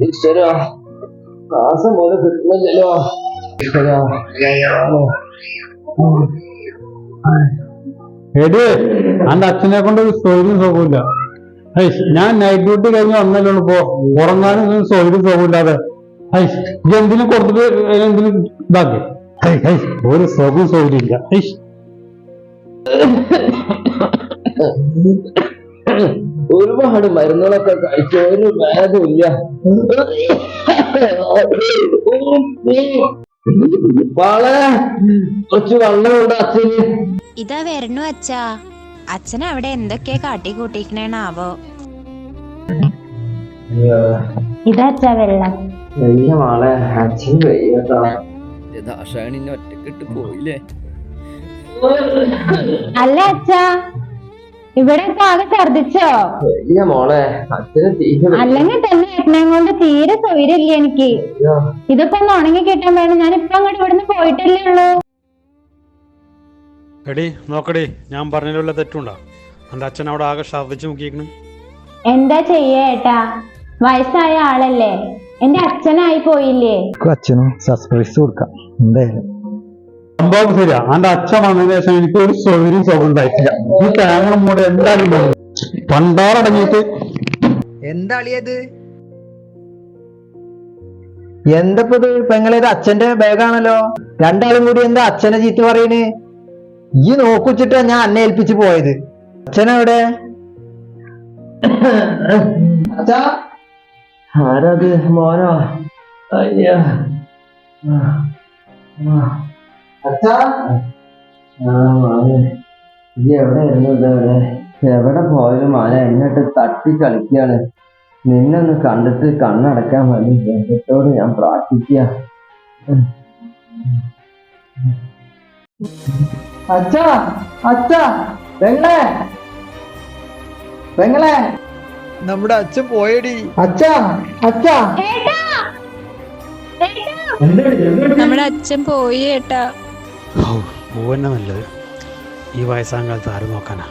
ഈശ്വര ശ്വാസം പോലെ കിട്ടുന്നില്ലല്ലോ. ഈശ്വര എടേ അന്റെ അച്ഛനെ കൊണ്ട് ഒരു സൗകര്യം സുഖമില്ല. ഞാൻ നൈറ്റ് ഡ്യൂട്ടി കഴിഞ്ഞ് വന്നല്ലോ ഇപ്പോ ഉറങ്ങാനും സൗകര്യം സുഖമില്ലാതെ ഇത് എന്തിനും കൊടുത്തിട്ട് എന്തിനും ഇതാക്കി ഒരു സുഖം സൗകര്യം ഇല്ല. ഒരുപാട് മരുന്നുകളൊക്കെ കഴിച്ചു ഒരു ഭേദമില്ല. കുറച്ച് വെള്ളമുണ്ട് അച്ഛന്. ഇതാ വരണു അച്ഛാ. അച്ഛൻ അവിടെ എന്തൊക്കെയാ കാട്ടി കൂട്ടിക്കണേണാവോ. ഇതാ അച്ഛാ വെള്ളം. വലിയ മോളെ അച്ഛൻ കഴിയട്ടോ. ഒറ്റക്കിട്ട് പോയില്ലേ? അല്ല അച്ഛാ ഇവിടെ ആകെ ഛർദിച്ചോ? വലിയ മോളെ അച്ഛന് തീരെ അല്ലെങ്കിൽ തന്നെ ഏട്ടനെ കൊണ്ട് തീരെ സൗകര്യമില്ല എനിക്ക്. ഇതൊക്കെ ഒന്ന് ഉണങ്ങി കിട്ടാൻ വേണം. ഞാൻ ഇപ്പൊ അങ്ങോട്ട് ഇവിടുന്ന് പോയിട്ടല്ലേ ഉള്ളൂ. എടി നോക്കടി, ഞാൻ പറഞ്ഞതിലുള്ള തെറ്റുണ്ടോ? എന്റെ അച്ഛൻ അവിടെ ആകെ ഛർദിച്ച് മുക്കിയിരിക്കണ്. എന്താ ചെയ്യാ ഏട്ടാ, വയസ്സായ ആളല്ലേ, എന്റെ അച്ഛനായി പോയില്ലേ. അച്ഛനും സർപ്രൈസ് കൊടുക്കാം എന്തായാലും. സംഭവം ശരിയാ, എന്റെ അച്ഛൻ വന്നതിന് ശേഷം എനിക്ക് ഒരു സൗകര്യം സുഖം ഉണ്ടായിട്ടില്ല. ഈ ക്യാമറ മൂടെ എന്തായാലും പണ്ടാറടങ്ങിയിട്ട് എന്താളിയത്? എന്തപ്പത് പെങ്ങളേത് അച്ഛന്റെ ബാഗാണല്ലോ. രണ്ടാളും കൂടി എന്താ അച്ഛനെ ചീത്ത പറയണ്? ഈ നോക്കുച്ചിട്ടാ ഞാൻ അന്നെ ഏൽപ്പിച്ചു പോയത്. അച്ഛനെവിടെ? ആരത്? മോനോ? അയ്യ അച്ഛാ, ഈ എവിടെ ഇരുന്നതവിടെ? എവിടെ പോയാലും മാന എന്നിട്ട് തട്ടി കളിക്കാണ്. നിന്നൊന്ന് കണ്ടിട്ട് കണ്ണടക്കാൻ വേണ്ടി ദൈവത്തോട് ഞാൻ പ്രാർത്ഥിക്കുക. അച്ഛാ അച്ഛാ പെങ്ങളെ പെങ്ങളെ, നമ്മുടെ അച്ഛൻ പോയടി. അച്ഛാ അച്ഛാ നമ്മുടെ അച്ഛൻ പോയി ഏട്ടാ. ഓ നല്ലത്. ഈ വയസ്സാം കാലത്ത് ആരും നോക്കാനാ.